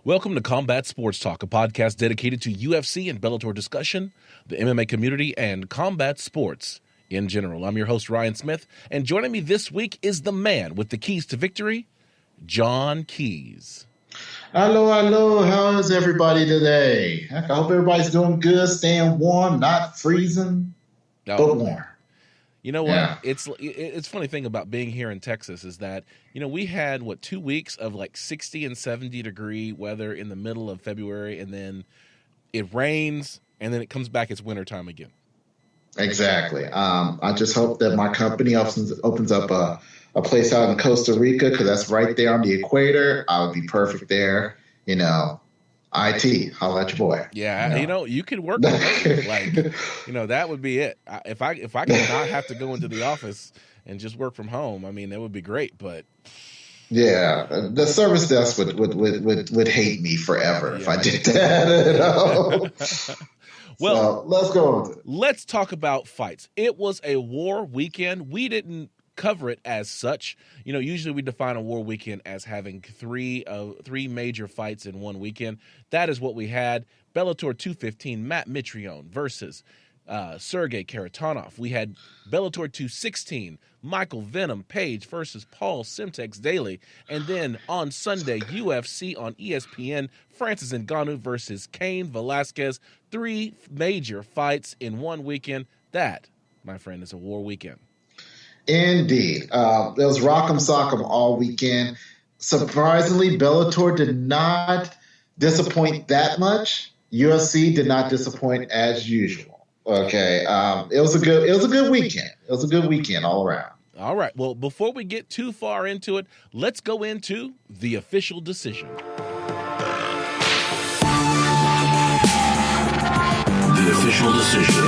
Welcome to Combat Sports Talk, a podcast dedicated to UFC and Bellator discussion, the MMA community, and combat sports in general. I'm your host, Ryan Smith, and joining me this week is the man with the keys to victory, John Keys. Hello. How is everybody today? I hope everybody's doing good, staying warm, not freezing, but warm. You know what? Yeah. It's funny thing about being here in Texas is that, we had, 2 weeks of like 60 and 70 degree weather in the middle of February, and then it rains, and then it comes back, it's wintertime again. Exactly. I just hope that my company opens up a place out in Costa Rica, because that's right there on the equator. I would be perfect there. IT, holla at your boy. Yeah, you could work on it. That would be it. If I could not have to go into the office and just work from home, that would be great. But yeah, the service desk would hate me forever if I did that. Well, so, let's go on. Let's talk about fights. It was a war weekend. We didn't cover it as such. Usually we define a war weekend as having three major fights in one weekend. That is what we had. Bellator 215, Matt Mitrione versus Sergey Kharitonov. We had Bellator 216, Michael Venom Page versus Paul Simtex Daley. And then on Sunday, UFC on ESPN, Francis Ngannou versus Cain Velasquez. 3 major fights in one weekend. That, my friend, is a war weekend. Indeed. There was rock'em sock'em all weekend. Surprisingly, Bellator did not disappoint that much. UFC did not disappoint as usual. Okay. It was a good weekend. It was a good weekend all around. All right. Well, before we get too far into it, let's go into the official decision. The official decision.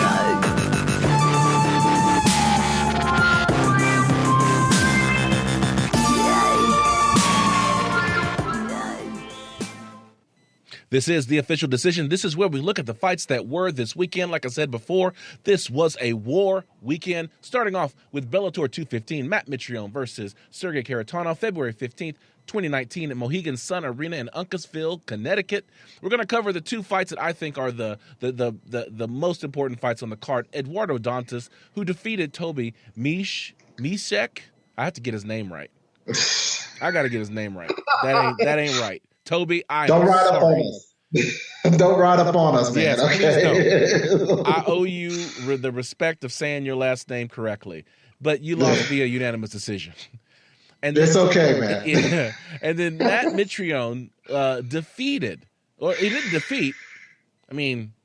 This is the official decision. This is where we look at the fights that were this weekend. Like I said before, this was a war weekend. Starting off with Bellator 215, Matt Mitrione versus Sergey Kharitonov, February 15th, 2019 at Mohegan Sun Arena in Uncasville, Connecticut. We're going to cover the 2 fights that I think are the most important fights on the card. Eduardo Dantas, who defeated Toby Mishek. I have to get his name right. I got to get his name right. That ain't right. Toby, don't ride up on us. Don't ride up on us, man. Yes, okay. Please don't. I owe you the respect of saying your last name correctly, but you lost via unanimous decision. And then, it's okay, man. Yeah, and then Matt Mitrione defeated, or he didn't defeat.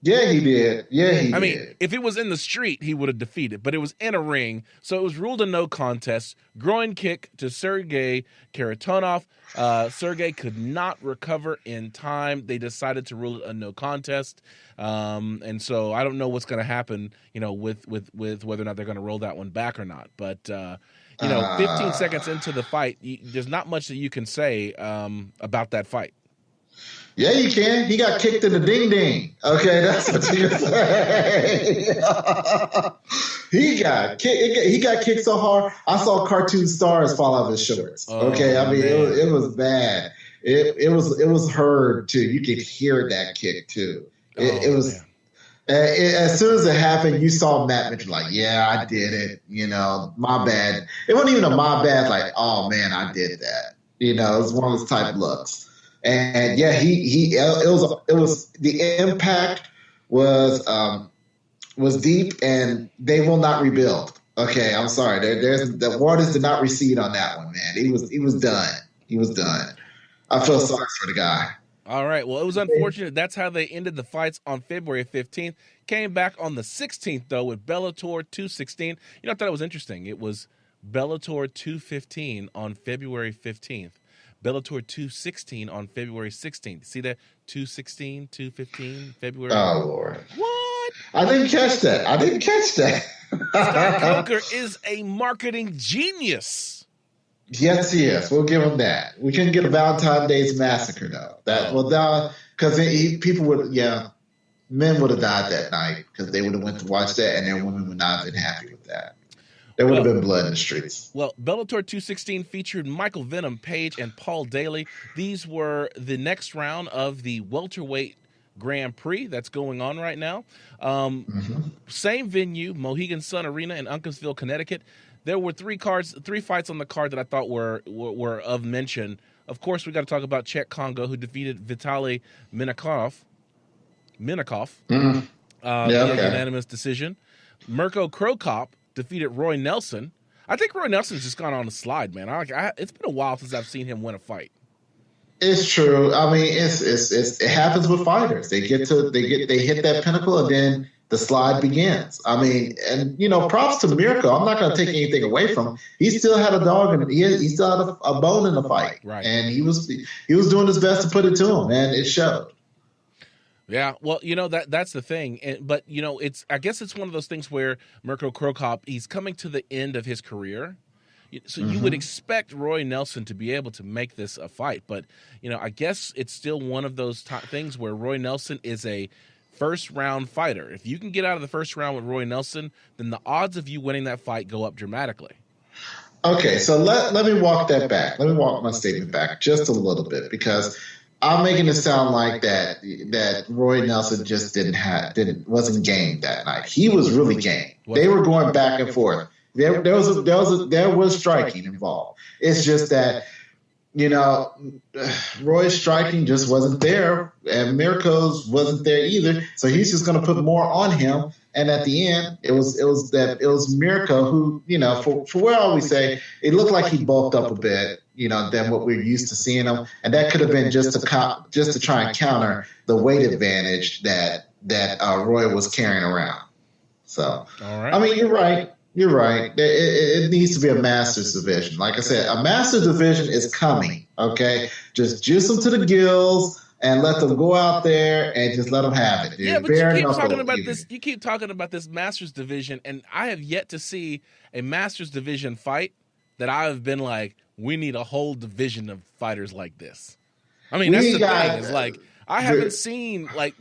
Yeah, he did. If it was in the street, he would have defeated, but it was in a ring, so it was ruled a no contest. Groin kick to Sergey Kharitonov. Sergey could not recover in time. They decided to rule it a no contest, and so I don't know what's going to happen, with whether or not they're going to roll that one back or not. But 15 seconds into the fight, there's not much that you can say about that fight. Yeah, you can. He got kicked in the ding-ding. Okay, that's what you can say. He got kicked so hard, I saw cartoon stars fall out of his shorts. Okay, it was bad. It was heard, too. You could hear that kick, too. It was... as soon as it happened, you saw Matt Mitchell like, yeah, I did it. My bad. It wasn't even a my bad, like, oh, man, I did that. It was one of those type looks. And yeah, it was the impact was deep, and they will not rebuild. Okay, I'm sorry. The waters did not recede on that one, man. He was done. He was done. I feel sorry for the guy. All right. Well, it was unfortunate. That's how they ended the fights on February 15th. Came back on the 16th, though, with Bellator 216. I thought it was interesting. It was Bellator 215 on February 15th. Bellator 216 on February 16th. See that? 216, 215, February. Oh, Lord. What? I didn't catch that. Scott Coker is a marketing genius. Yes, he is. We'll give him that. We couldn't get a Valentine's Day's massacre, though. Because people would, men would have died that night because they would have went to watch that, and their women would not have been happy with that. There would have been blood in the streets. Well, Bellator 216 featured Michael Venom Page and Paul Daley. These were the next round of the Welterweight Grand Prix that's going on right now. Same venue, Mohegan Sun Arena in Uncasville, Connecticut. There were three fights on the card that I thought were of mention. Of course, we got to talk about Czech Congo, who defeated Vitaly Minakov. Unanimous decision. Mirko Krokop defeated Roy Nelson. I think Roy Nelson's just gone on a slide, man. It's been a while since I've seen him win a fight. It's true. I mean, it happens with fighters. They hit that pinnacle, and then the slide begins. I mean, and props to Mirko. I'm not going to take anything away from him. He still had a dog, and he still had a bone in the fight, right? And he was doing his best to put it to him, and it showed. Yeah, well, that's the thing, but I guess it's one of those things where Mirko Krokop, he's coming to the end of his career, so you would expect Roy Nelson to be able to make this a fight, but I guess it's still one of those things where Roy Nelson is a first round fighter. If you can get out of the first round with Roy Nelson, then the odds of you winning that fight go up dramatically. Okay, so let me walk that back. Let me walk my statement back just a little bit, because I'm making it sound like that Roy Nelson just wasn't game that night. He was really game. They were going back and forth. There was striking involved. It's just that Roy's striking just wasn't there, and Mirko's wasn't there either. So he's just going to put more on him. And at the end, it was Mirko who, for what I always say, it looked like he bulked up a bit, than what we're used to seeing him, and that could have been just to try and counter the weight advantage that Roy was carrying around. So, all right. I mean, you're right. You're right. It needs to be a master's division. Like I said, a master's division is coming. Okay, just juice them to the gills and let them go out there and just let them have it. Dude. Yeah, but you keep talking about this. You keep talking about this master's division, and I have yet to see a master's division fight that I have been like, we need a whole division of fighters like this. I mean, that's the thing. Is like I haven't seen like.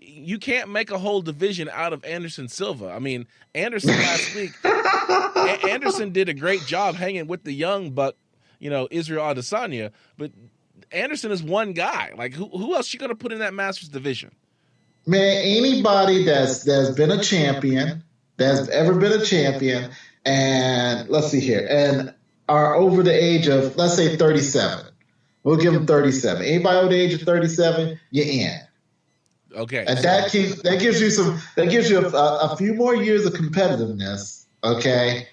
You can't make a whole division out of Anderson Silva. I mean, Anderson last week, Anderson did a great job hanging with the young buck, Israel Adesanya. But Anderson is one guy. Like, who else you going to put in that Masters division? Man, anybody that's been a champion, that's ever been a champion, and let's see here, and are over the age of, let's say, 37. We'll give them 37. Anybody over the age of 37, you're in. Okay, and that gives you a few more years of competitiveness. Okay,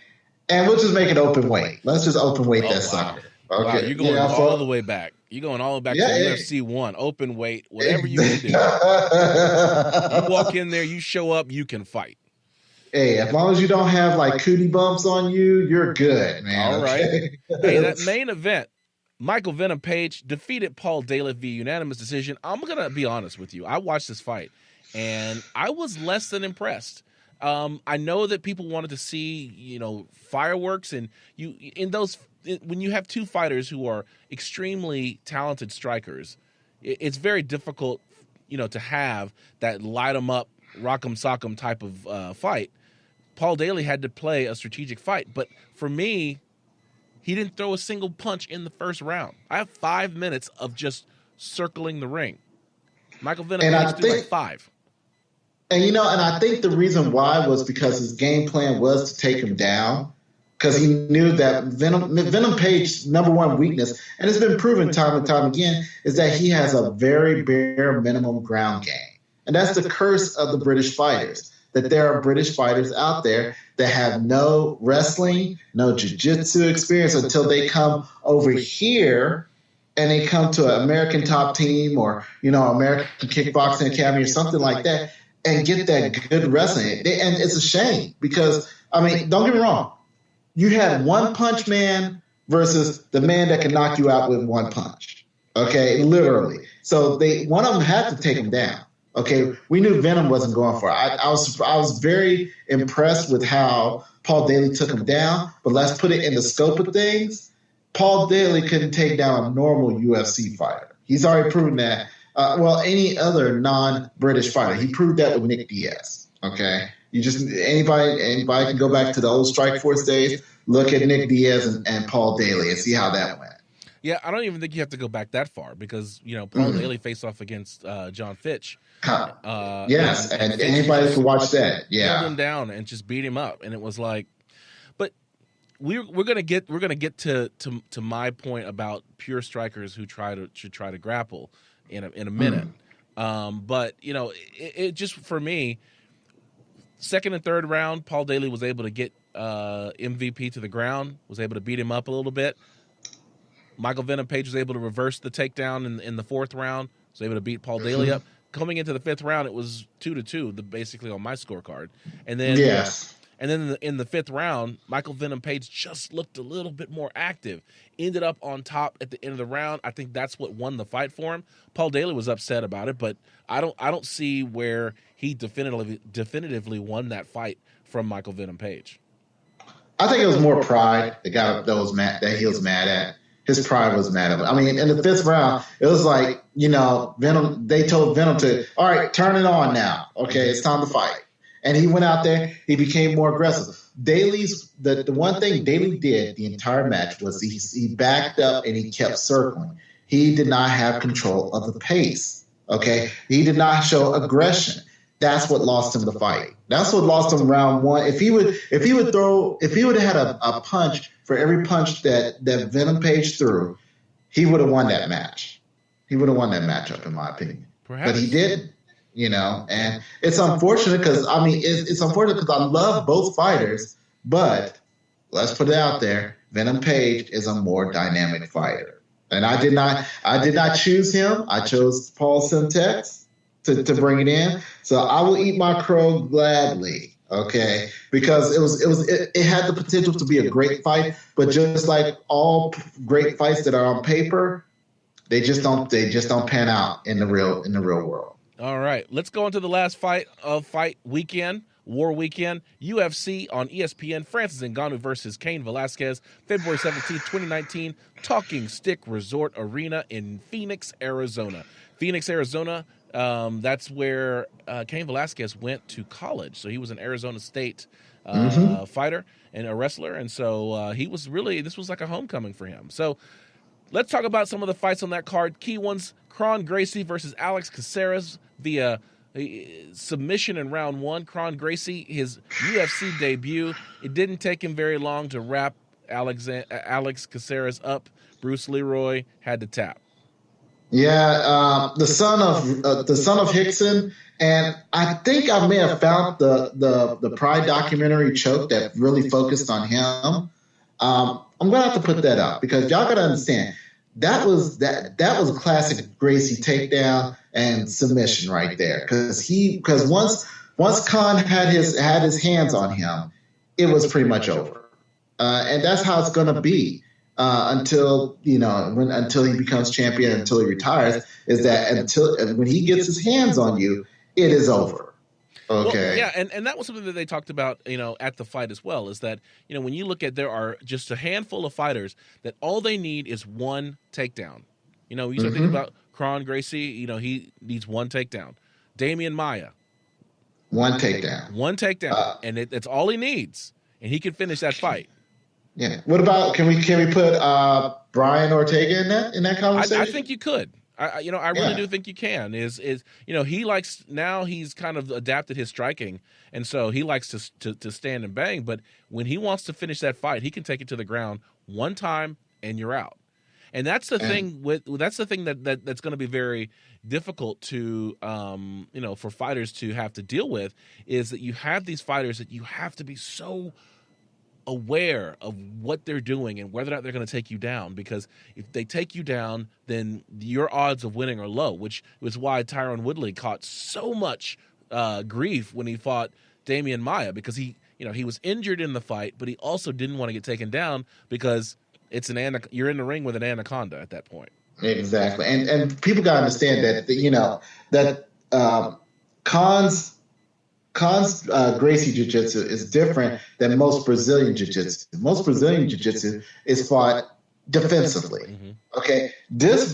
and we'll just make it open weight. Let's just open weight that sucker. Okay, wow, you're going all the way back. You're going all the way back to UFC 1, open weight, whatever you can do. You walk in there, you show up, you can fight. Hey, as long as you don't have like cootie bumps on you, you're good, man. All right. Hey, that main event. Michael Venom Page defeated Paul Daley via unanimous decision. I'm going to be honest with you. I watched this fight, and I was less than impressed. I know that people wanted to see, fireworks, and when you have two fighters who are extremely talented strikers, it's very difficult, to have that light 'em up, rock 'em, sock 'em type of fight. Paul Daley had to play a strategic fight, but for me, he didn't throw a single punch in the first round. I have 5 minutes of just circling the ring. Michael Venom threw like 5. And I think the reason why was because his game plan was to take him down, because he knew that Venom Page's number one weakness, and it's been proven time and time again, is that he has a very bare minimum ground game. And that's the curse of the British fighters, that there are British fighters out there that have no wrestling, no jiu-jitsu experience until they come over here and they come to an American Top Team or, American Kickboxing Academy or something like that and get that good wrestling. And it's a shame because, don't get me wrong. You had One Punch Man versus the man that can knock you out with one punch. Okay, literally. So one of them had to take him down. Okay, we knew Venom wasn't going for it. I was very impressed with how Paul Daley took him down, but let's put it in the scope of things. Paul Daley couldn't take down a normal UFC fighter. He's already proven that. Any other non-British fighter. He proved that with Nick Diaz. Okay, You just anybody can go back to the old Strikeforce days, look at Nick Diaz and Paul Daley and see how that went. Yeah, I don't even think you have to go back that far because, Paul Daley faced off against John Fitch. Yes, and anybody can watch that. Yeah. Held him down and just beat him up. And it was like, but we're gonna get to my point about pure strikers who should try to grapple in a minute. But it just, for me, second and third round, Paul Daley was able to get MVP to the ground, was able to beat him up a little bit. Michael Venom Page was able to reverse the takedown in the fourth round, was able to beat Paul Daley up. Coming into the fifth round, it was 2-2, basically on my scorecard. And then in the fifth round, Michael Venom Page just looked a little bit more active. Ended up on top at the end of the round. I think that's what won the fight for him. Paul Daley was upset about it, but I don't see where he definitively won that fight from Michael Venom Page. I think it was more pride that he was mad at. His pride was mad at him. I mean, in the fifth round, it was like, Venom. They told Venom to, all right, turn it on now. Okay, it's time to fight. And he went out there. He became more aggressive. Daley's the one thing Daley did the entire match was he backed up and he kept circling. He did not have control of the pace. Okay, he did not show aggression. That's what lost him the fight. That's what lost him round one. If he would have had a punch for every punch that Venom Page threw, he would have won that match. He would have won that matchup, in my opinion. Perhaps. But he didn't. And it's unfortunate because it's unfortunate because I love both fighters, but let's put it out there: Venom Page is a more dynamic fighter, and I did not choose him. I chose Paul Semtex to bring it in, so I will eat my crow gladly. Okay, because it had the potential to be a great fight, but just like all great fights that are on paper, they just don't pan out in the real world. All right, let's go on to the last fight of fight weekend, War Weekend, UFC on ESPN. Francis Ngannou versus Cain Velasquez, February 17th, 2019, Talking Stick Resort Arena in Phoenix, Arizona. That's where Cain Velasquez went to college. So he was an Arizona State fighter and a wrestler. And so this was like a homecoming for him. So let's talk about some of the fights on that card. Key ones: Kron Gracie versus Alex Caceres via submission in round one. Kron Gracie, his UFC debut. It didn't take him very long to wrap Alex Caceres up. Bruce Leroy had to tap. Yeah, the son of Hickson, and I think I may have found the Pride documentary Choke that really focused on him. I'm gonna have to put that up because y'all gotta understand that was a classic Gracie takedown and submission right there. Because once Khan had his hands on him, it was pretty much over, and that's how it's gonna be. Until he becomes champion, until he retires, is that when he gets his hands on you, it is over. Okay. Well, yeah, and that was something that they talked about, at the fight as well, is that, when you look at, there are just a handful of fighters that all they need is one takedown. You start thinking about Kron Gracie, he needs one takedown. Damian Maia. One takedown. And it's all he needs, and he can finish that fight. Yeah. What about can we put Brian Ortega in that conversation? I think you could. I really do think you can. He likes, now he's kind of adapted his striking, and so he likes to stand and bang. But when he wants to finish that fight, he can take it to the ground one time and you're out. And that's the thing that's going to be very difficult to for fighters to have to deal with, is that you have these fighters that you have to be so aware of what they're doing and whether or not they're going to take you down, because if they take you down, then your odds of winning are low, which was why Tyron Woodley caught so much grief when he fought Damian Maia, because he was injured in the fight, but he also didn't want to get taken down because you're in the ring with an anaconda at that point. Exactly. And people got to understand that Khan's Gracie Jiu-Jitsu is different than most Brazilian Jiu-Jitsu. Most Brazilian Jiu-Jitsu is fought defensively. Okay, this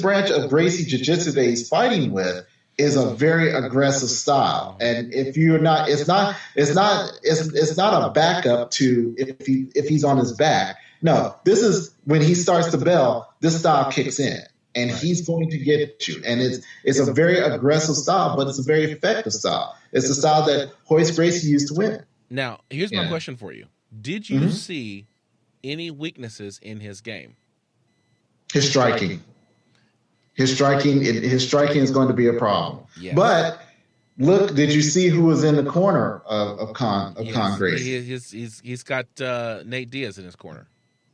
branch of Gracie Jiu-Jitsu that he's fighting with is a very aggressive style, and if you're not, it's not a backup to if he's on his back. No, this is when he starts to bell. This style kicks in, and he's going to get you. And it's a very aggressive style, but it's a very effective style. It's the style that Royce Gracie used to win. Now, here's my question for you: did you see any weaknesses in his game? His striking. His striking is going to be a problem. Yeah. But look, did you see who was in the corner of Con Gracie? He's got Nate Diaz in his corner.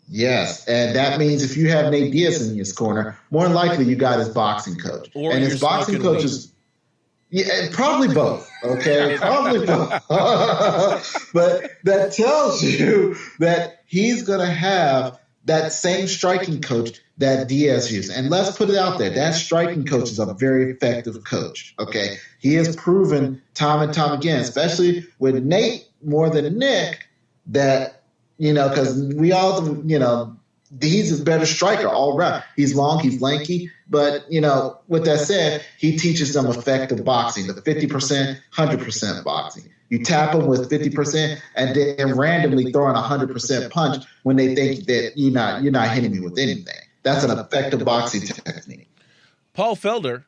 Yes, and that means if you have Nate Diaz in his corner, more than likely you got his boxing coach. Or and his boxing coach is probably both. Okay, probably both. But that tells you that he's going to have that same striking coach that Diaz used. And let's put it out there. That striking coach is a very effective coach. Okay. He has proven time and time again, especially with Nate more than Nick, that, because we all, he's a better striker all around. He's long, he's lanky, but, with that said, he teaches them effective boxing, the 50%, 100% boxing. You tap them with 50% and then randomly throw in a 100% punch when they think that you're not hitting me with anything. That's an effective boxing technique. Paul Felder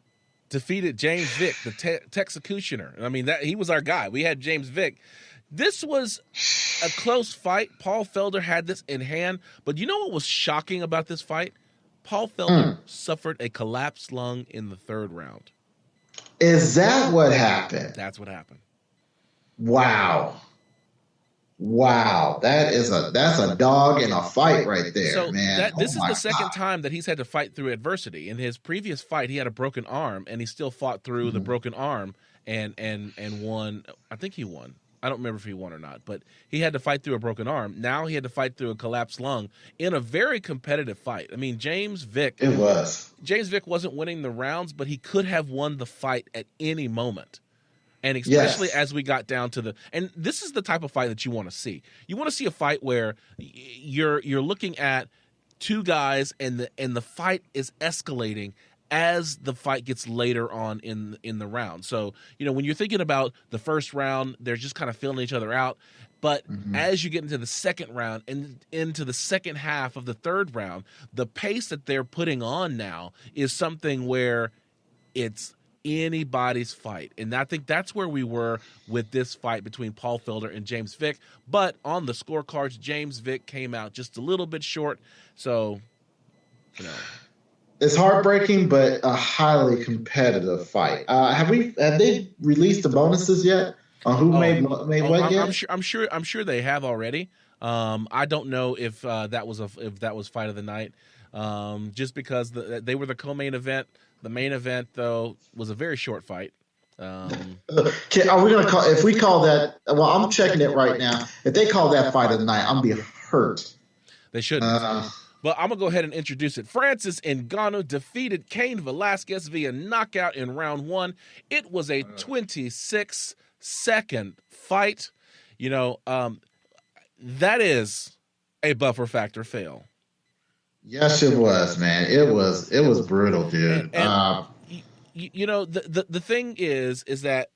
defeated James Vick, the Texecutioner. I mean, he was our guy. We had James Vick. This was a close fight. Paul Felder had this in hand. But you know what was shocking about this fight? Paul Felder suffered a collapsed lung in the third round. Is that what happened? That's what happened. Wow. That's a dog in a fight right there, man. This is the second time that he's had to fight through adversity. In his previous fight, he had a broken arm, and he still fought through the broken arm and won. I think he won. I don't remember if he won or not, but he had to fight through a broken arm. Now he had to fight through a collapsed lung in a very competitive fight. I mean, James Vick wasn't winning the rounds, but he could have won the fight at any moment. And especially as we got down to and this is the type of fight that you want to see. You want to see a fight where you're looking at two guys and the fight is escalating as the fight gets later on in the round. So, when you're thinking about the first round, they're just kind of feeling each other out. But as you get into the second round and into the second half of the third round, the pace that they're putting on now is something where it's anybody's fight. And I think that's where we were with this fight between Paul Felder and James Vick. But on the scorecards, James Vick came out just a little bit short. So, it's heartbreaking, but a highly competitive fight. Have they released the bonuses yet on who made what yet? I'm sure they have already. I don't know if that was fight of the night. Just because they were the co-main event. The main event, though, was a very short fight. Are we going to call? If we call that, well, I'm checking it right now. If they call that fight of the night, I'm gonna be hurt. They shouldn't. But I'm gonna go ahead and introduce it. Francis Ngannou defeated Cain Velasquez via knockout in round 1. It was a 26-second fight. That is a buffer factor fail. Yes, it was, man. It was brutal, dude. And the thing is that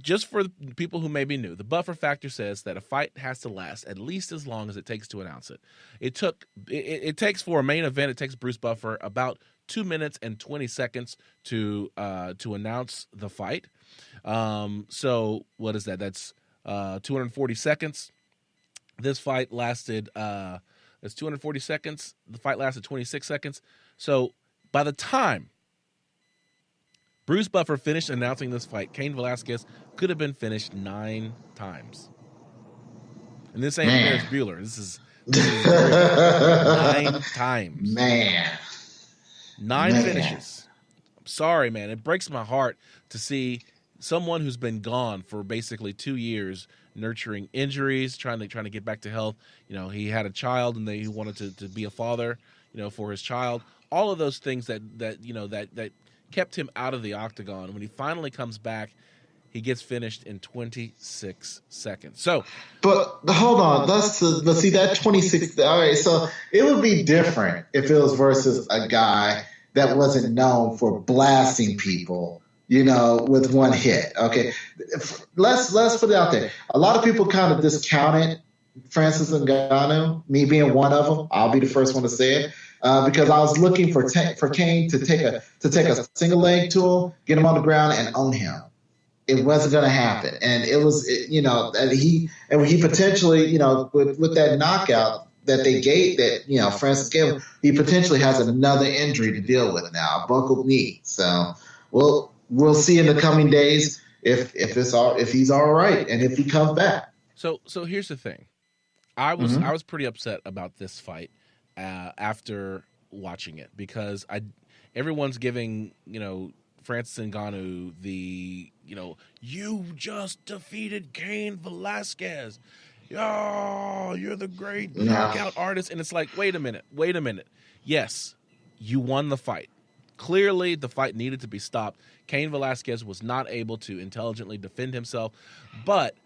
just for the people who may be new, the buffer factor says that a fight has to last at least as long as it takes to announce it. It takes for a main event. It takes Bruce Buffer about 2 minutes and 20 seconds to announce the fight. So what is that? That's 240 seconds. This fight lasted. It's 240 seconds. The fight lasted 26 seconds. So by the time Bruce Buffer finished announcing this fight, Cain Velasquez could have been finished 9 times. And this ain't Ferris Bueller. This is 9 times. Man. 9 finishes. I'm sorry, man. It breaks my heart to see someone who's been gone for basically 2 years, nurturing injuries, trying to get back to health. He had a child and he wanted to be a father, for his child. All of those things that kept him out of the octagon. When he finally comes back, he gets finished in 26 seconds. So, but hold on, let's see that 26. All right, so it would be different if it was versus a guy that wasn't known for blasting people, with one hit. Okay, let's put it out there. A lot of people kind of discounted Francis Ngannou, me being one of them. I'll be the first one to say it, because I was looking for Kane to take a single leg to him, get him on the ground, and own him. It wasn't going to happen, and it was, that he potentially, with that knockout that they gave, that Francis gave him, he potentially has another injury to deal with now, a buckled knee. So we'll see in the coming days if he's all right and if he comes back. So here's the thing, I was pretty upset about this fight after watching it, because everyone's giving Francis Ngannou the you just defeated Cain Velasquez. Oh, you're the great knockout artist. And it's like, wait a minute. Yes, you won the fight. Clearly, the fight needed to be stopped. Cain Velasquez was not able to intelligently defend himself. But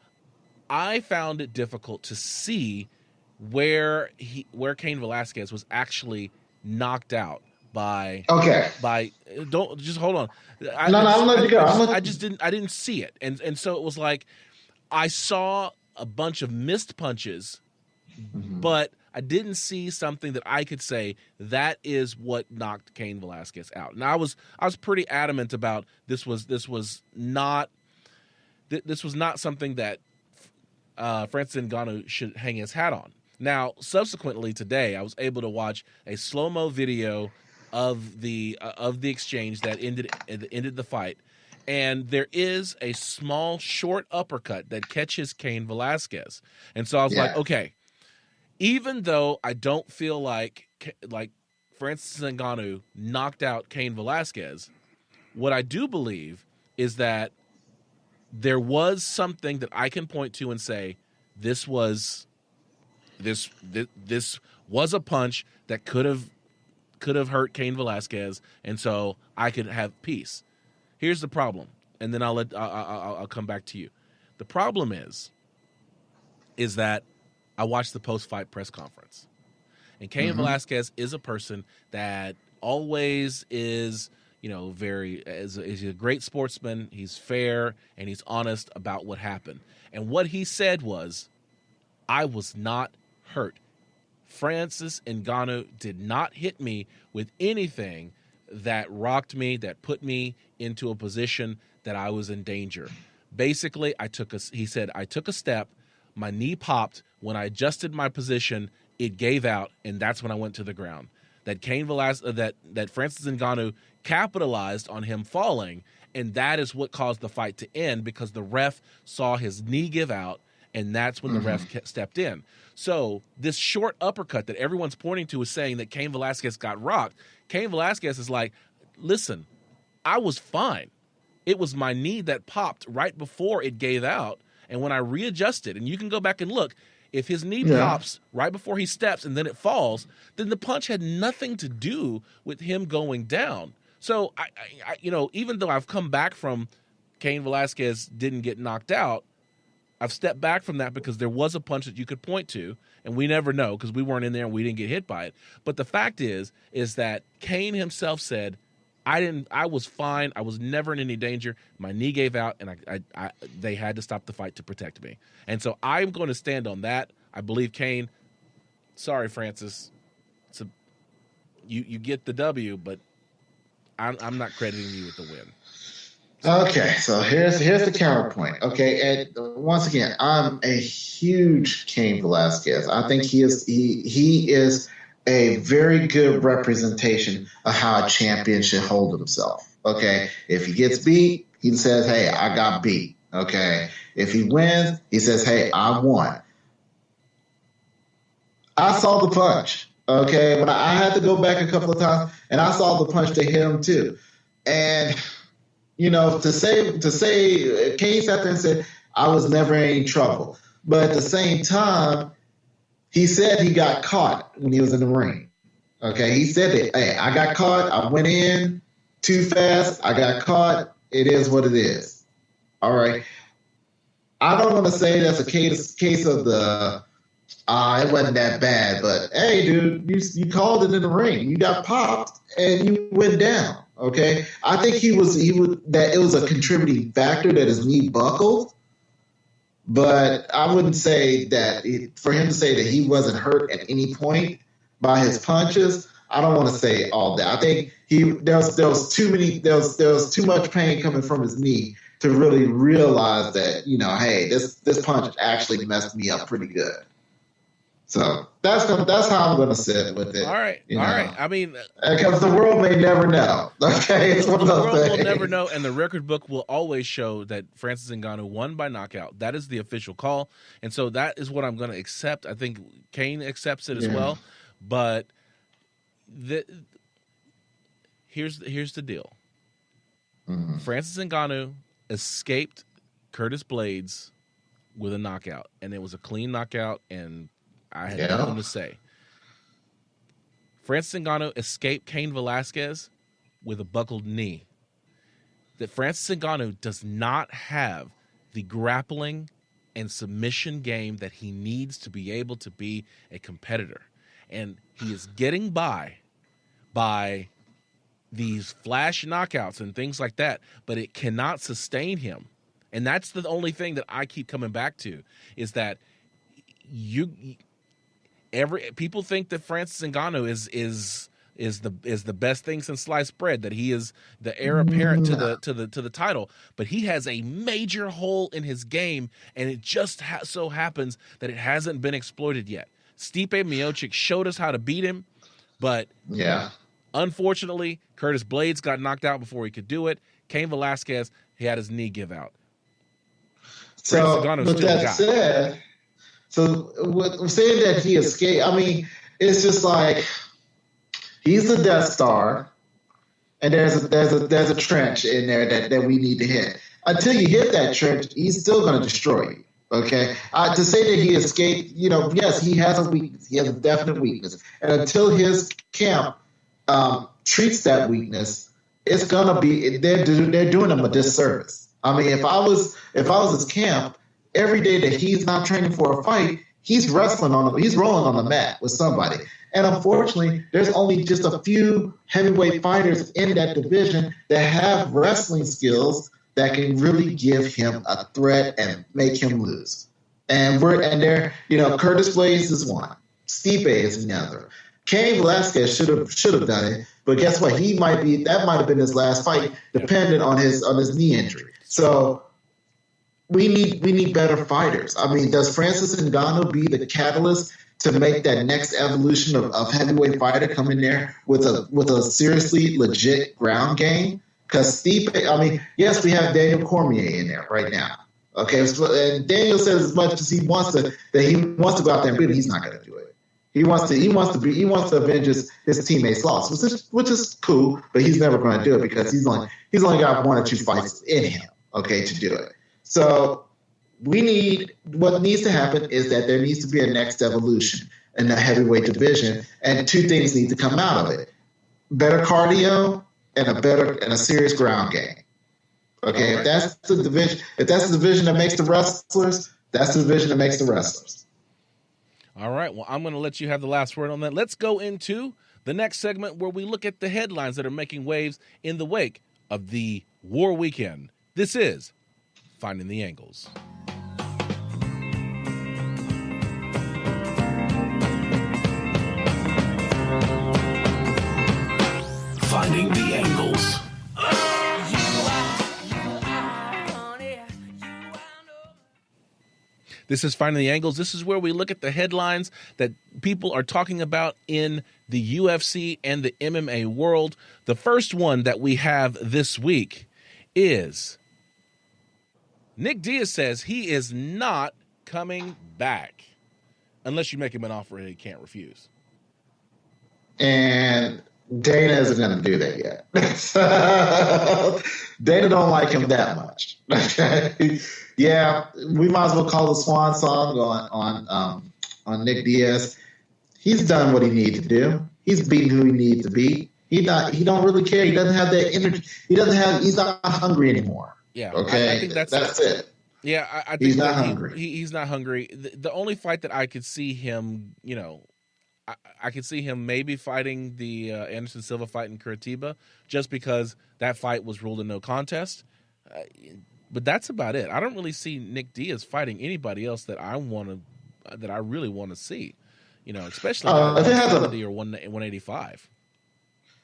I found it difficult to see where Cain Velasquez was actually knocked out by. Okay. Don't just hold on. I'm letting you go. I didn't see it, and so it was like I saw a bunch of missed punches, but I didn't see something that I could say that is what knocked Cain Velasquez out. And I was pretty adamant about this was not something that Francis Ngannou should hang his hat on. Now, subsequently today, I was able to watch a slow-mo video of the exchange that ended the fight, and there is a small short uppercut that catches Cain Velasquez, and so I was like, okay, even though I don't feel like Francis Ngannou knocked out Cain Velasquez, what I do believe is that there was something that I can point to and say this was a punch that could have hurt Cain Velasquez, and so I could have peace. Here's the problem, and then I'll come back to you. The problem is that I watched the post-fight press conference, and Cain Velasquez is a person that always is, is a great sportsman. He's fair and he's honest about what happened. And what he said was, "I was not hurt. Francis Ngannou did not hit me with anything that rocked me, that put me into a position that I was in danger. Basically, he said, I took a step, my knee popped. When I adjusted my position, it gave out, and that's when I went to the ground. That that Francis Ngannou capitalized on him falling, and that is what caused the fight to end, because the ref saw his knee give out, and that's when the ref stepped in. So this short uppercut that everyone's pointing to is saying that Cain Velasquez got rocked. Cain Velasquez is like, listen, I was fine. It was my knee that popped right before it gave out, and when I readjusted, and you can go back and look, if his knee pops right before he steps and then it falls, then the punch had nothing to do with him going down. So, I even though I've come back from Cain Velasquez didn't get knocked out, I've stepped back from that because there was a punch that you could point to, and we never know because we weren't in there and we didn't get hit by it. But the fact is that Cain himself said, I was fine. I was never in any danger. My knee gave out, and they had to stop the fight to protect me. And so I'm going to stand on that. I believe Cain. Sorry, Francis. You get the W, but I'm not crediting you with the win. Okay, so here's the counterpoint. Okay, and once again, I'm a huge Cain Velasquez. I think he is a very good representation of how a champion should hold himself. Okay, if he gets beat, he says, "Hey, I got beat." Okay, if he wins, he says, "Hey, I won." I saw the punch. Okay, but I had to go back a couple of times, and I saw the punch to hit him too, and. To say, Cain sat there and said, I was never in any trouble. But at the same time, he said he got caught when he was in the ring. Okay, he said it. Hey, I got caught. I went in too fast. I got caught. It is what it is. All right. I don't want to say that's a case of the It wasn't that bad, but hey, dude, you called it in the ring. You got popped and you went down. Okay, I think he was that it was a contributing factor that his knee buckled, but I wouldn't say that for him to say that he wasn't hurt at any point by his punches. I don't want to say all that. I think there was too much pain coming from his knee to really realize that, hey, this punch actually messed me up pretty good. So that's how I'm going to sit with it. All right. I mean, because the world may never know. Okay, it's one of those things. The world will never know, and the record book will always show that Francis Ngannou won by knockout. That is the official call, and so that is what I'm going to accept. I think Kane accepts it as well, but here's the deal. Mm-hmm. Francis Ngannou escaped Curtis Blades with a knockout, and it was a clean knockout, and I had nothing to say. Francis Ngannou escaped Cain Velasquez with a buckled knee. That Francis Ngannou does not have the grappling and submission game that he needs to be able to be a competitor. And he is getting by these flash knockouts and things like that, but it cannot sustain him. And that's the only thing that I keep coming back to, is that people think that Francis Ngannou is the best thing since sliced bread, that he is the heir apparent to the title, but he has a major hole in his game, and it just so happens that it hasn't been exploited yet. Stipe Miocic showed us how to beat him, but unfortunately, Curtis Blades got knocked out before he could do it. Cain Velasquez, he had his knee give out. So, with that said, we're saying that he escaped. I mean, it's just like he's the Death Star, and there's a trench in there that we need to hit. Until you hit that trench, he's still going to destroy you. Okay, to say that he escaped, yes, he has a weakness. He has a definite weakness, and until his camp treats that weakness, it's gonna be they're doing him a disservice. I mean, if I was his camp, every day that he's not training for a fight, he's rolling on the mat with somebody. And unfortunately, there's only just a few heavyweight fighters in that division that have wrestling skills that can really give him a threat and make him lose. And Curtis Blades is one. Stipe is another. Cain Velasquez should have done it, but guess what? That might have been his last fight, dependent on his knee injury. So we need better fighters. I mean, does Francis Ngannou be the catalyst to make that next evolution of heavyweight fighter come in there with a seriously legit ground game? Because Stipe, I mean, yes, we have Daniel Cormier in there right now. Okay, and Daniel says as much as he wants to go out there and beat him, he's not going to do it. He wants to avenge his teammates' loss, which is cool, but he's never going to do it because he's only got 1 or 2 fights in him, okay, to do it. So what needs to happen is that there needs to be a next evolution in the heavyweight division, and 2 things need to come out of it: better cardio and a serious ground game. Okay, if that's the division that makes the wrestlers, that's the division that makes the wrestlers. All right, well, I'm going to let you have the last word on that. Let's go into the next segment where we look at the headlines that are making waves in the wake of the war weekend. This is Finding the Angles. Finding the Angles. This is Finding the Angles. This is where we look at the headlines that people are talking about in the UFC and the MMA world. The first one that we have this week is Nick Diaz says he is not coming back unless you make him an offer he can't refuse. And Dana isn't going to do that yet. Dana don't like him that much. Yeah, we might as well call the swan song on Nick Diaz. He's done what he needs to do. He's beaten who he needs to beat. He don't really care. He doesn't have that energy. He's not hungry anymore. Yeah. Okay. I think that's it. Yeah, I think he's not hungry. He's not hungry. The only fight that I could see him, I could see him maybe fighting the Anderson Silva fight in Curitiba, just because that fight was ruled a no contest. But that's about it. I don't really see Nick Diaz fighting anybody else that I really want to see. Especially if it has 170 or 185.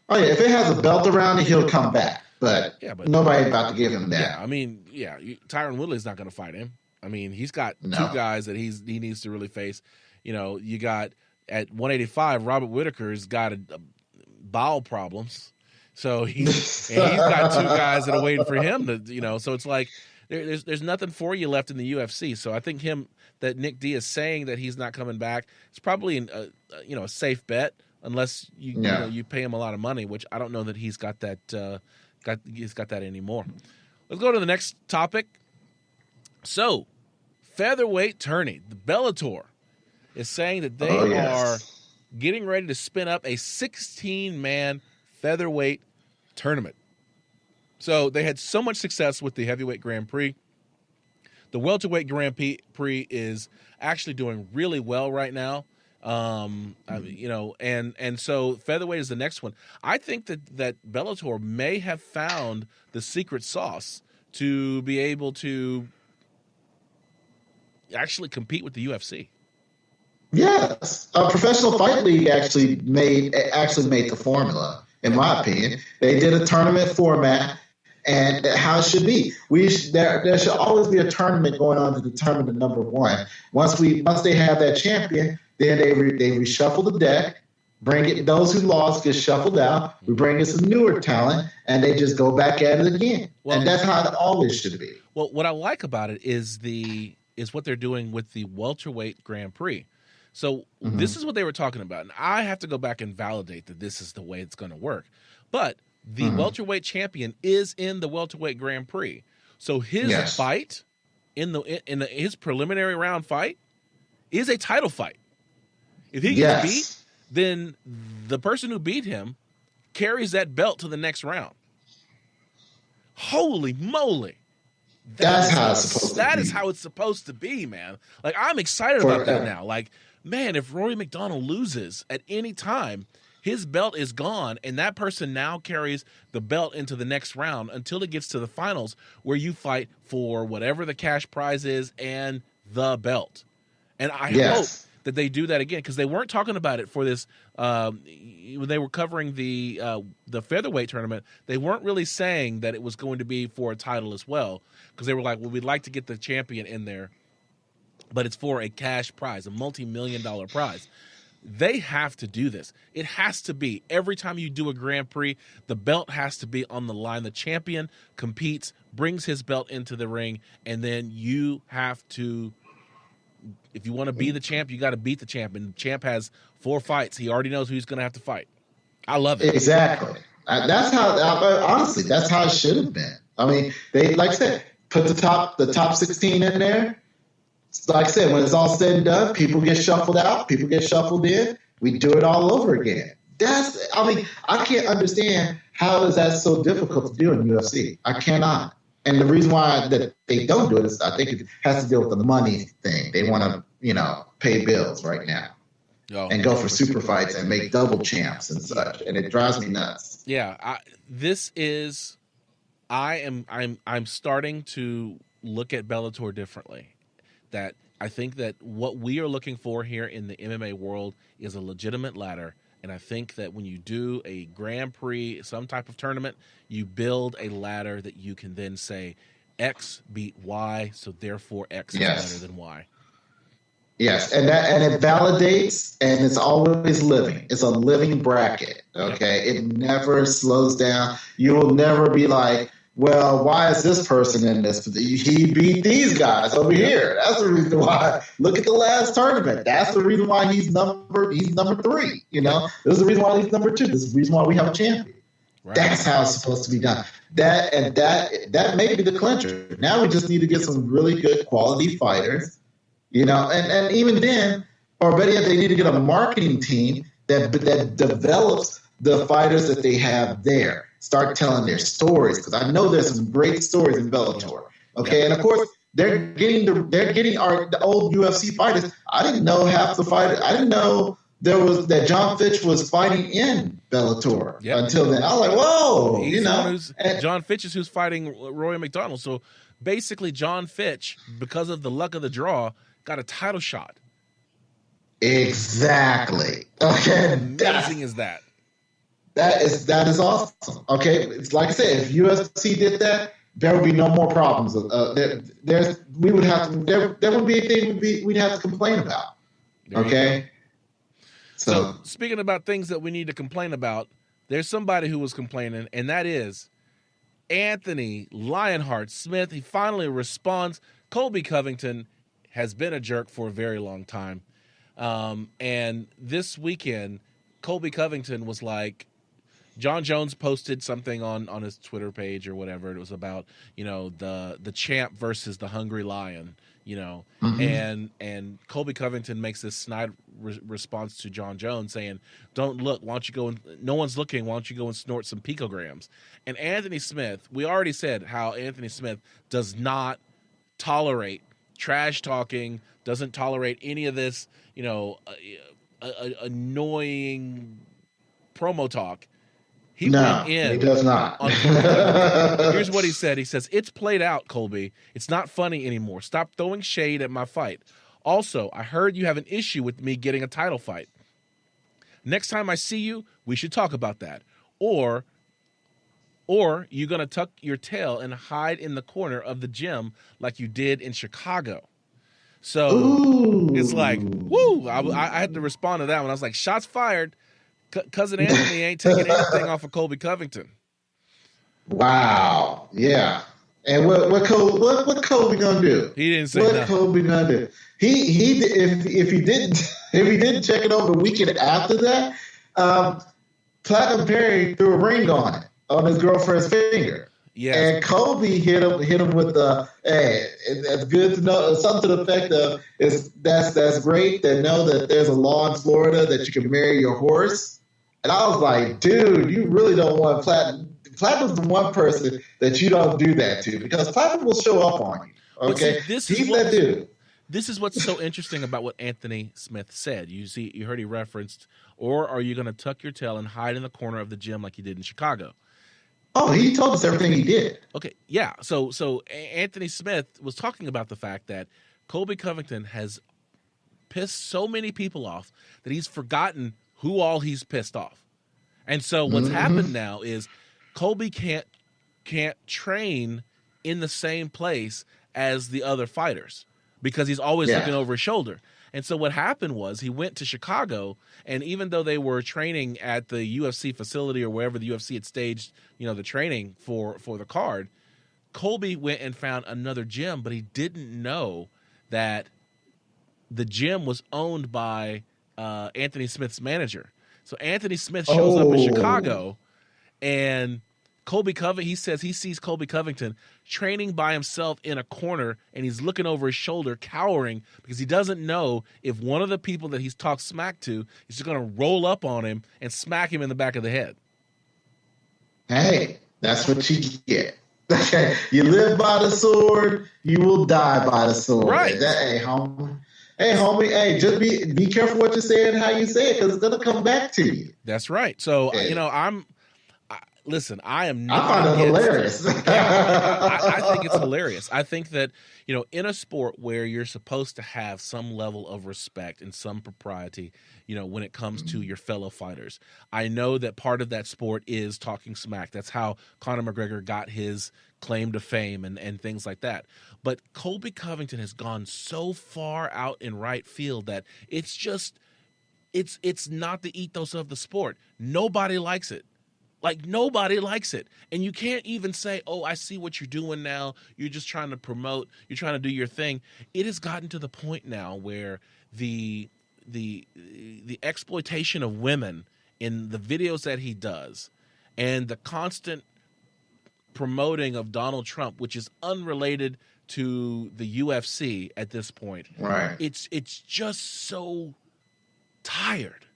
Oh yeah, if it has a belt around it, he'll come back. But nobody's about to give him that. Yeah, Tyron Woodley's not going to fight him. I mean, he's got two guys that he needs to really face. You got at 185, Robert Whitaker's got bowel problems, so he's got two guys that are waiting for him to. So it's like there's nothing for you left in the UFC. So I think that Nick Diaz saying that he's not coming back is probably a safe bet, unless you pay him a lot of money, which I don't know that he's got that. He's got that anymore. Let's go to the next topic. So, featherweight tourney, the Bellator, is saying that they are getting ready to spin up a 16-man featherweight tournament. So they had so much success with the heavyweight Grand Prix. The welterweight Grand Prix is actually doing really well right now. And so featherweight is the next one. I think that Bellator may have found the secret sauce to be able to actually compete with the UFC. Yes, Professional Fight League actually made the formula. In my opinion, they did a tournament format, and how it should be. There should always be a tournament going on to determine the number one. Once they have that champion, then they reshuffle the deck, bring it. Those who lost get shuffled out. We bring in some newer talent, and they just go back at it again. And that's how it always should be. Well, what I like about it is what they're doing with the welterweight Grand Prix. So this is what they were talking about, and I have to go back and validate that this is the way it's going to work. But the welterweight champion is in the welterweight Grand Prix, so his fight in his preliminary round fight is a title fight. If he gets beat, then the person who beat him carries that belt to the next round. Holy moly! That's how it's supposed to be. That is how it's supposed to be, man. Like, I'm excited about that now. Like, man, if Rory McDonald loses at any time, his belt is gone, and that person now carries the belt into the next round until it gets to the finals, where you fight for whatever the cash prize is and the belt. And I hope that they do that again, because they weren't talking about it for this when they were covering the featherweight tournament. They weren't really saying that it was going to be for a title as well, because they were like, well, we'd like to get the champion in there, but it's for a cash prize, a multi-million-dollar prize. They have to do this. It has to be. Every time you do a Grand Prix, the belt has to be on the line. The champion competes, brings his belt into the ring, and then you have to, if you want to be the champ, you got to beat the champ. And the champ has 4 fights. He already knows who he's going to have to fight. I love it. Exactly. That's how, honestly, that's how it should have been. I mean, they, like I said, put the top 16 in there. Like I said, when it's all said and done, people get shuffled out, people get shuffled in. We do it all over again. I can't understand how is that so difficult to do in UFC. I cannot. And the reason why that they don't do it is, I think it has to deal with the money thing. They want to, pay bills right now and go for super fights and make double champs and such. And it drives me nuts. Yeah, I'm starting to look at Bellator differently. That I think that what we are looking for here in the MMA world is a legitimate ladder. And I think that when you do a Grand Prix, some type of tournament, you build a ladder that you can then say X beat Y, so therefore X is better than Y. Yes, and it validates, and it's always living. It's a living bracket, okay? It never slows down. You will never be like, well, why is this person in this? He beat these guys over here. That's the reason why. Look at the last tournament. That's the reason why he's number 3. This is the reason why he's number 2. This is the reason why we have a champion. Right. That's how it's supposed to be done. That may be the clincher. Now we just need to get some really good quality fighters, and even then, or better yet, they need to get a marketing team that develops the fighters that they have there. Start telling their stories, because I know there's some great stories in Bellator. Okay, and of course, they're getting the old UFC fighters. I didn't know half the fighters. I didn't know that John Fitch was fighting in Bellator until then. I was like, whoa, He's John Fitch is who's fighting Roy McDonald. So basically, John Fitch, because of the luck of the draw, got a title shot. Exactly. Okay. How amazing is that? That is awesome. Okay, it's like I said, if UFC did that, there would be no more problems. There wouldn't be anything we'd have to complain about. Okay. So speaking about things that we need to complain about, there's somebody who was complaining, and that is Anthony Lionheart Smith. He finally responds. Colby Covington has been a jerk for a very long time. And this weekend, Colby Covington was like, John Jones posted something on his Twitter page or whatever. It was about, the champ versus the hungry lion, and Colby Covington makes this snide response to John Jones saying, don't look, why don't you go and no one's looking, why don't you go and snort some picograms? And Anthony Smith, we already said how Anthony Smith does not tolerate trash talking, doesn't tolerate any of this, annoying promo talk. He went in. He does not. Here's what he said. He says, it's played out, Colby. It's not funny anymore. Stop throwing shade at my fight. Also, I heard you have an issue with me getting a title fight. Next time I see you, we should talk about that. Or you're going to tuck your tail and hide in the corner of the gym like you did in Chicago. So It's like, woo. I had to respond to that one. I was like, shots fired. Cousin Anthony ain't taking anything off of Colby Covington. Wow. Yeah. And what Colby gonna do? He didn't say what nothing. Colby gonna do. If he didn't check it over the weekend after that, Platinum Perry threw a ring on his girlfriend's finger. Yeah. And Colby hit him with the, hey, it's good to know, something to the effect of, that's great to know that there's a law in Florida that you can marry your horse. And I was like, dude, you really don't want Platinum. Platinum's the one person that you don't do that to, because Platinum will show up on you. Okay? He's that dude. This is what's so interesting about what Anthony Smith said. You heard he referenced, or are you going to tuck your tail and hide in the corner of the gym like you did in Chicago? Oh, he told us everything he did. Okay, yeah. So Anthony Smith was talking about the fact that Colby Covington has pissed so many people off that he's forgotten who all he's pissed off. And so what's happened now is Colby can't train in the same place as the other fighters because he's always looking over his shoulder. And so what happened was he went to Chicago, and even though they were training at the UFC facility or wherever the UFC had staged, the training for the card, Colby went and found another gym, but he didn't know that the gym was owned by Anthony Smith's manager. So Anthony Smith shows up in Chicago, and he says he sees Colby Covington training by himself in a corner, and he's looking over his shoulder, cowering, because he doesn't know if one of the people that he's talked smack to is just going to roll up on him and smack him in the back of the head. Hey, that's what you get. You live by the sword, you will die by the sword. Right. Hey, homie. Hey, just be careful what you say and how you say it, because it's going to come back to you. That's right. So, listen, I am not. I find it hilarious. I think it's hilarious. I think that, in a sport where you're supposed to have some level of respect and some propriety, when it comes to your fellow fighters, I know that part of that sport is talking smack. That's how Conor McGregor got his claim to fame and things like that. But Colby Covington has gone so far out in right field that it's just, it's not the ethos of the sport. Nobody likes it. Like, nobody likes it. And you can't even say, oh, I see what you're doing now. You're just trying to promote. You're trying to do your thing. It has gotten to the point now where the exploitation of women in the videos that he does and the constant promoting of Donald Trump, which is unrelated to the UFC at this point. Right. It's just so tired.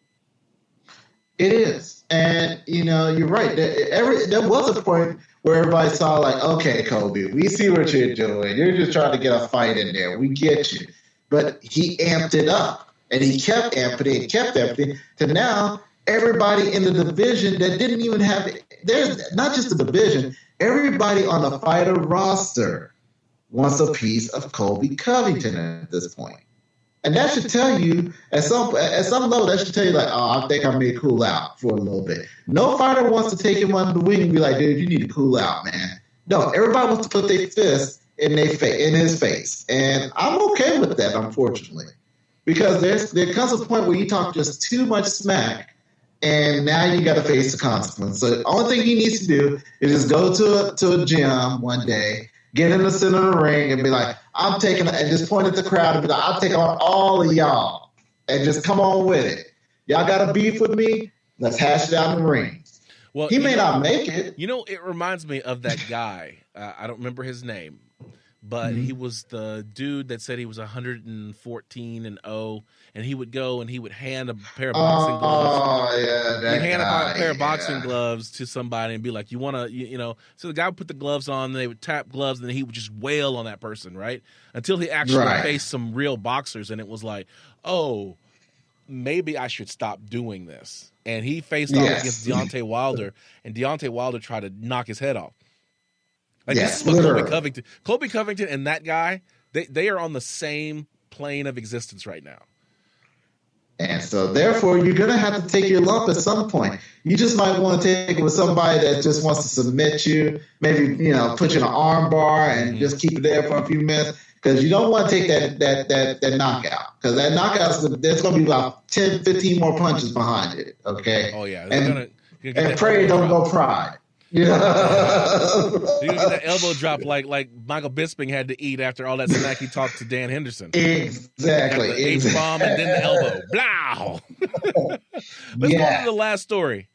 It is. And, you're right. There was a point where everybody saw like, okay, Kobe, we see what you're doing. You're just trying to get a fight in there. We get you. But he amped it up. And he kept amping it, kept amping it, to now everybody in the division that didn't even have it. There's not just the division. Everybody on the fighter roster wants a piece of Colby Covington at this point. And that should tell you, at some level, that should tell you, like, oh, I think I may cool out for a little bit. No fighter wants to take him under the wing and be like, dude, you need to cool out, man. No, everybody wants to put their fist in his face. And I'm okay with that, unfortunately. Because there comes a point where you talk just too much smack, and now you got to face the consequence. So the only thing he needs to do is just go to a gym one day, get in the center of the ring, and be like, I'm taking, and just point at the crowd and be like, I'll take on all of y'all, and just come on with it. Y'all got a beef with me? Let's hash it out in the ring. Well, he may not make it. It reminds me of that guy. I don't remember his name, but he was the dude that said he was 114-0, and he would go and he would hand a pair of boxing gloves. Oh, yeah, that He'd hand guy, a pair of boxing gloves to somebody and be like, you want to, so the guy would put the gloves on, and they would tap gloves, and then he would just wail on that person, right? Until he actually faced some real boxers, and it was like, oh, maybe I should stop doing this. And he faced off against Deontay Wilder, and Deontay Wilder tried to knock his head off. Like, this is what Colby Covington. Colby Covington and that guy, they are on the same plane of existence right now. And so, therefore, you're going to have to take your lump at some point. You just might want to take it with somebody that just wants to submit you, maybe, put you in an arm bar and just keep it there for a few minutes, because you don't want to take that knockout. Because that knockout, there's going to be about 10, 15 more punches behind it, okay? Oh, yeah. And pray don't go pride. Yeah. You're gonna get that elbow drop like Michael Bisping had to eat after all that smack he talked to Dan Henderson. Exactly. The H-bomb and then the elbow. Blow! Let's go to the last story.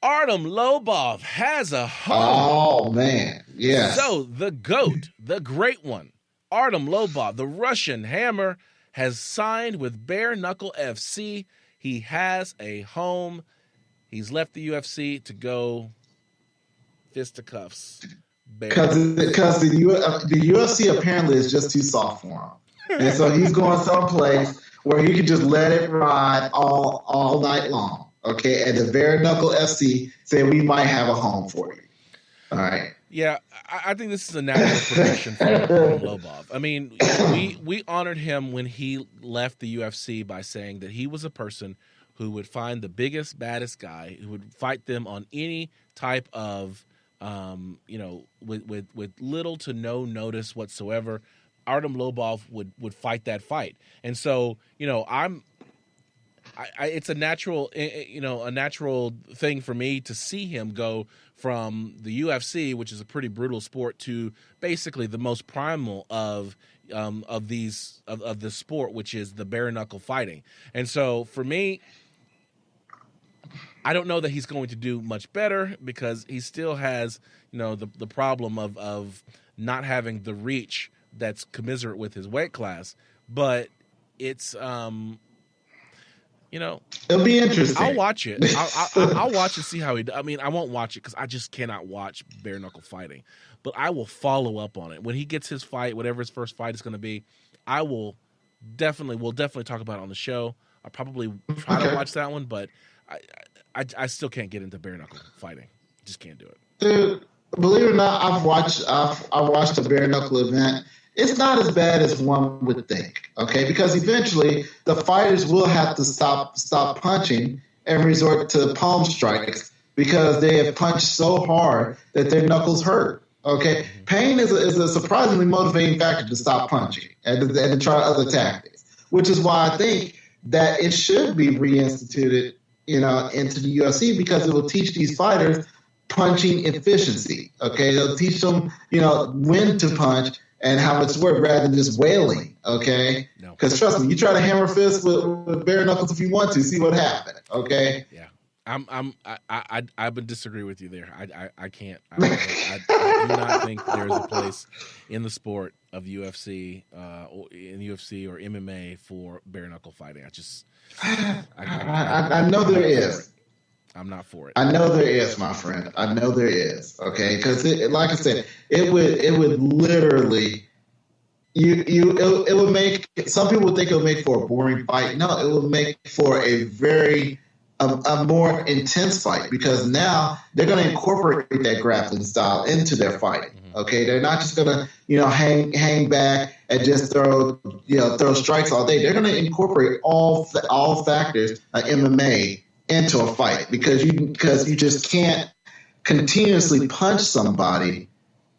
Artem Lobov has a home. Oh, man. Yeah. So the GOAT, the great one, Artem Lobov, the Russian Hammer, has signed with Bare Knuckle FC. He has a home. He's left the UFC to go fisticuffs. Because the UFC apparently is just too soft for him. And so he's going someplace where he can just let it ride all night long. Okay? And the Bare Knuckle FC said, we might have a home for you. All right? Yeah, I think this is a natural progression for Lobov. I mean, we honored him when he left the UFC by saying that he was a person who would find the biggest, baddest guy, who would fight them on any type of, with little to no notice whatsoever. Artem Lobov would fight that fight, and so it's a natural, a natural thing for me to see him go from the UFC, which is a pretty brutal sport, to basically the most primal of the sport, which is the bare knuckle fighting. And so for me, I don't know that he's going to do much better because he still has, the problem of not having the reach that's commensurate with his weight class. But it's, it'll be interesting. I'll watch it. I'll watch and see how he does. I mean, I won't watch it because I just cannot watch bare knuckle fighting. But I will follow up on it when he gets his fight, whatever his first fight is going to be. We'll definitely talk about it on the show. I'll probably try to watch that one, but I still can't get into bare knuckle fighting. Just can't do it. Dude, believe it or not, I watched a bare knuckle event. It's not as bad as one would think, okay? Because eventually the fighters will have to stop punching and resort to palm strikes because they have punched so hard that their knuckles hurt, okay? Pain is a surprisingly motivating factor to stop punching and to try other tactics, which is why I think that it should be reinstituted, into the UFC because it will teach these fighters punching efficiency, okay? It'll teach them, when to punch and how it's worked rather than just wailing, okay? Because trust me, you try to hammer fist with bare knuckles if you want to, see what happens, okay? Yeah, I would disagree with you there. I can't. I do not think there's a place in the sport of UFC, in UFC or MMA for bare knuckle fighting. I know there is. I'm not for it. I know there is, my friend. I know there is. Okay, because like I said, it would literally it would make, some people think it would make for a boring fight. No, it would make for a very a more intense fight, because now they're going to incorporate that grappling style into their fighting. Okay, they're not just going to hang back and just throw strikes all day. They're going to incorporate all factors of MMA into a fight, because you just can't continuously punch somebody,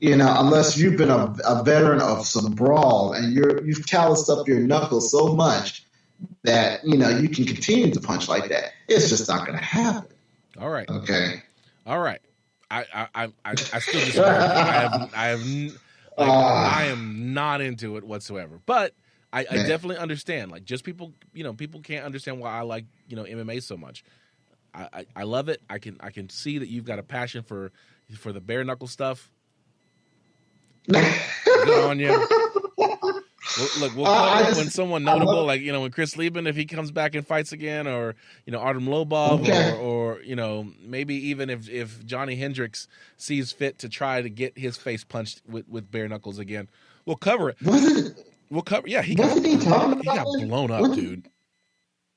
unless you've been a veteran of some brawl and you've calloused up your knuckles so much that you can continue to punch like that. It's just not going to happen. All right. Okay. All right. I still disagree. I am not into it whatsoever. But I definitely understand. Like, just people can't understand why I like MMA so much. I love it. I can see that you've got a passion for the bare knuckle stuff. Good on you. We'll call it when someone notable, like when Chris Lieben, if he comes back and fights again, or Artem Lobov, okay, or maybe even if Johnny Hendricks sees fit to try to get his face punched with bare knuckles again, we'll cover it. We'll cover. Yeah, he got blown up, dude.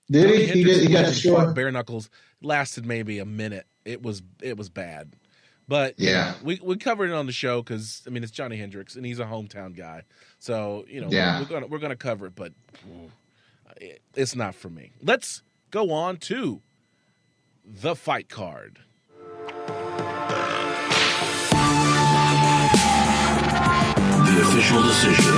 Did he? He got destroyed. Bare knuckles lasted maybe a minute. It was bad. But yeah, we covered it on the show because it's Johnny Hendricks and he's a hometown guy, so we're gonna cover it. But it's not for me. Let's go on to the fight card. The official decision.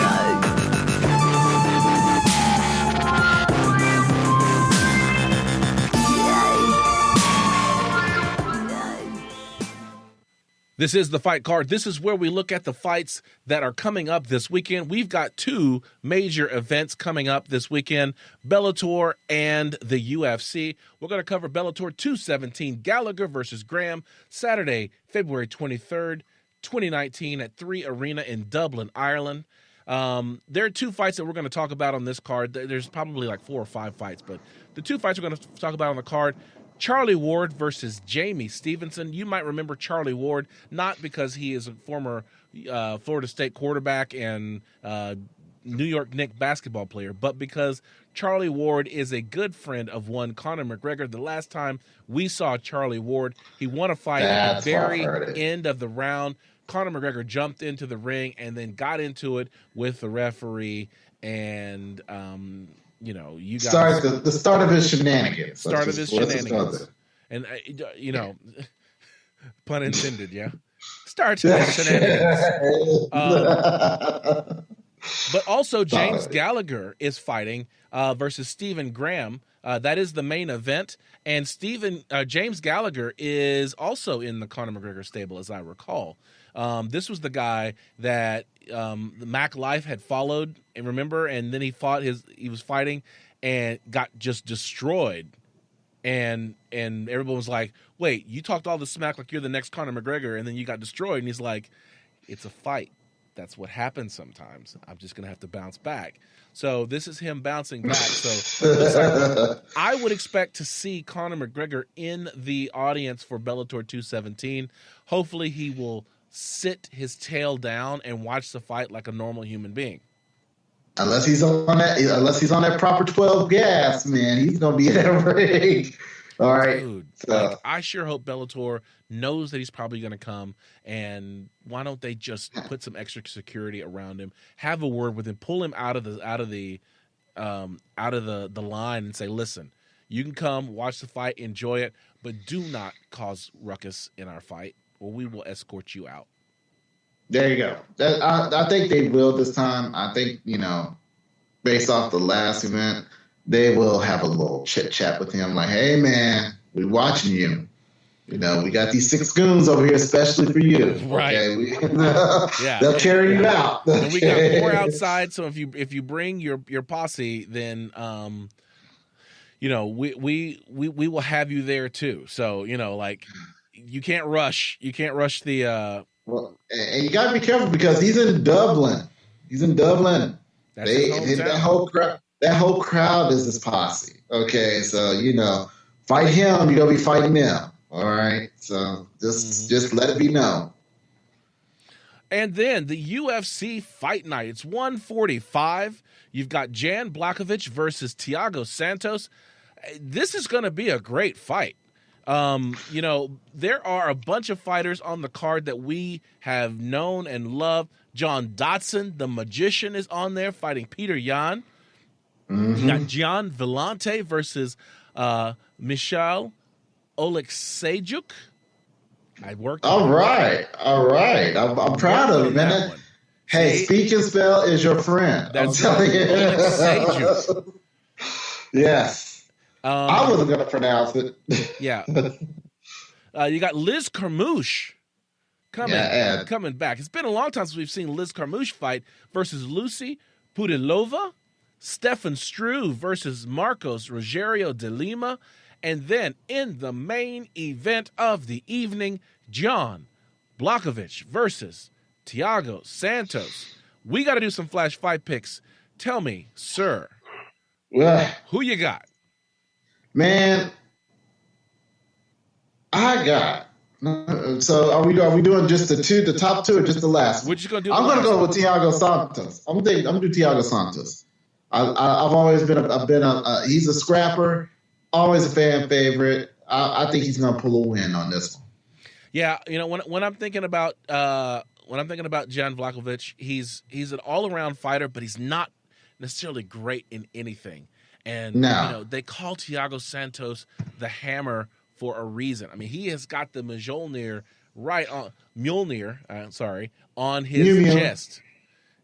This is the fight card. This is where we look at the fights that are coming up this weekend. We've got two major events coming up this weekend, Bellator and the UFC. We're going to cover Bellator 217, Gallagher versus Graham, Saturday, February 23rd, 2019 at 3 Arena in Dublin, Ireland. There are two fights that we're going to talk about on this card. There's probably like 4 or 5 fights, but the two fights we're going to talk about on the card, Charlie Ward versus Jamie Stevenson. You might remember Charlie Ward, not because he is a former Florida State quarterback and New York Knicks basketball player, but because Charlie Ward is a good friend of one Conor McGregor. The last time we saw Charlie Ward, he won a fight at the very end of the round. Conor McGregor jumped into the ring and then got into it with the referee, and you guys the start of his shenanigans. And pun intended, yeah. Start his shenanigans. But also James Gallagher is fighting versus Stephen Graham. That is the main event, and James Gallagher is also in the Conor McGregor stable, as I recall. This was the guy that Mac Life had followed, and remember, and then he was fighting and got just destroyed. And everyone was like, wait, you talked all the smack like you're the next Conor McGregor, and then you got destroyed. And he's like, it's a fight. That's what happens sometimes. I'm just going to have to bounce back. So this is him bouncing back. So I would expect to see Conor McGregor in the audience for Bellator 217. Hopefully he will sit his tail down and watch the fight like a normal human being. Unless he's on that proper 12 gas, man, he's gonna be in that ring. All right, dude. So. I sure hope Bellator knows that he's probably gonna come, and why don't they just put some extra security around him, have a word with him, pull him out of the line, and say, listen, you can come watch the fight, enjoy it, but do not cause ruckus in our fight, or we will escort you out. There you go. I think they will this time. I think, based off the last event, they will have a little chit-chat with him like, hey, man, we're watching you. We got these 6 goons over here especially for you. Right. Okay? They'll carry you out. And we got more outside, so if you bring your posse, then we will have you there too. So, you can't rush the well, and you got to be careful because he's in Dublin. He's in Dublin. That's his hometown. That whole crowd is his posse. Okay, so fight him, you're gonna be fighting them. All right, so just let it be known. And then the UFC Fight Night. It's 145. You've got Jan Blachowicz versus Thiago Santos. This is going to be a great fight. There are a bunch of fighters on the card that we have known and loved. John Dodson, the magician, is on there fighting Peter Yan. You got Gian Villante versus Michal Oleksiejczuk. I worked. All right. I'm proud of you, man. Hey, speak and spell is your friend. That's I'm telling you. Oleksiejczuk. Yes. I wasn't going to pronounce it. Yeah. You got Liz Carmouche coming back. It's been a long time since we've seen Liz Carmouche fight versus Lucy Pudilova. Stefan Struve versus Marcos Rogerio de Lima. And then in the main event of the evening, Jan Blachowicz versus Thiago Santos. We got to do some flash fight picks. Tell me, sir, who you got? Man, I got. So are we doing just the top two, or just the last? What you gonna do? I'm gonna go with Thiago Santos. I'm gonna do Thiago Santos. I've always been he's a scrapper, always a fan favorite. I think he's gonna pull a win on this one. Yeah, when I'm thinking about Jan Blachowicz, he's an all around fighter, but he's not necessarily great in anything. And they call Thiago Santos the Hammer for a reason. I mean, he has got the Mjolnir on his chest.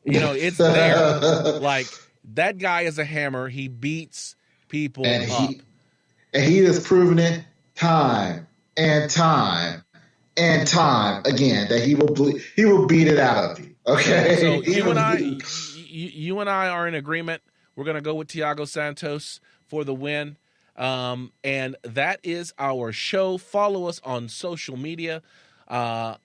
It's there. Like, that guy is a hammer. He beats people up. And he has proven it time and time and time again that he will beat it out of you. Okay? So you and I are in agreement. We're going to go with Thiago Santos for the win. And that is our show. Follow us on social media. We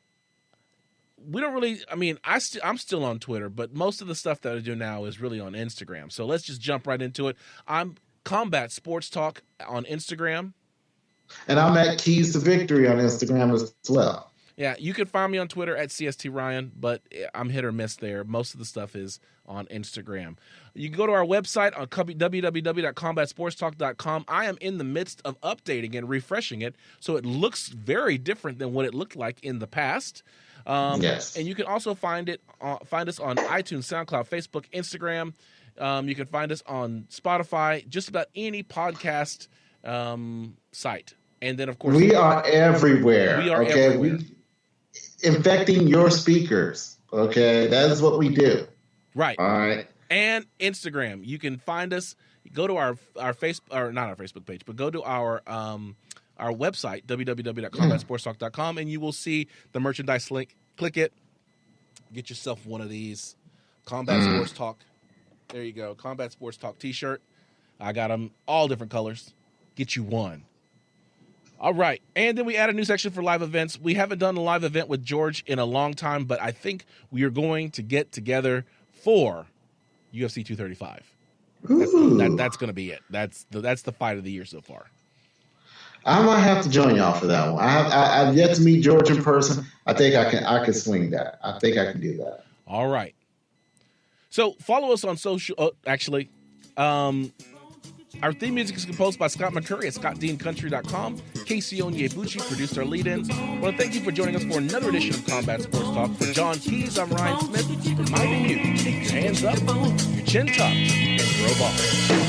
don't really, I'm still on Twitter, but most of the stuff that I do now is really on Instagram. So let's just jump right into it. I'm Combat Sports Talk on Instagram. And I'm at Keys to Victory on Instagram as well. Yeah, you can find me on Twitter at CST Ryan, but I'm hit or miss there. Most of the stuff is on Instagram. You can go to our website on www.combatsportstalk.com. I am in the midst of updating and refreshing it, so it looks very different than what it looked like in the past. Yes. And you can also find us on iTunes, SoundCloud, Facebook, Instagram. You can find us on Spotify, just about any podcast site. And then, of course, we are everywhere. We are everywhere. Infecting your speakers. Okay, that is what we do. Right. All right. And Instagram. You can find us. Go to our Facebook, or not our Facebook page, but go to our website, www.combatsportstalk.com, and you will see the merchandise link. Click it. Get yourself one of these. Combat Sports Talk. There you go. Combat Sports Talk t-shirt. I got them all different colors. Get you one. All right. And then we add a new section for live events. We haven't done a live event with George in a long time, but I think we are going to get together for UFC 235. That's going to be it. That's the fight of the year so far. I might have to join y'all for that one. I've yet to meet George in person. I think I can swing that. I think I can do that. All right. So follow us on social. Our theme music is composed by Scott McCurry at scottdeancountry.com. Casey Onyebuchi produced our lead-ins. I want to thank you for joining us for another edition of Combat Sports Talk. For John Keys, I'm Ryan Smith, reminding you to keep your hands up, your chin tucked, and throw balls.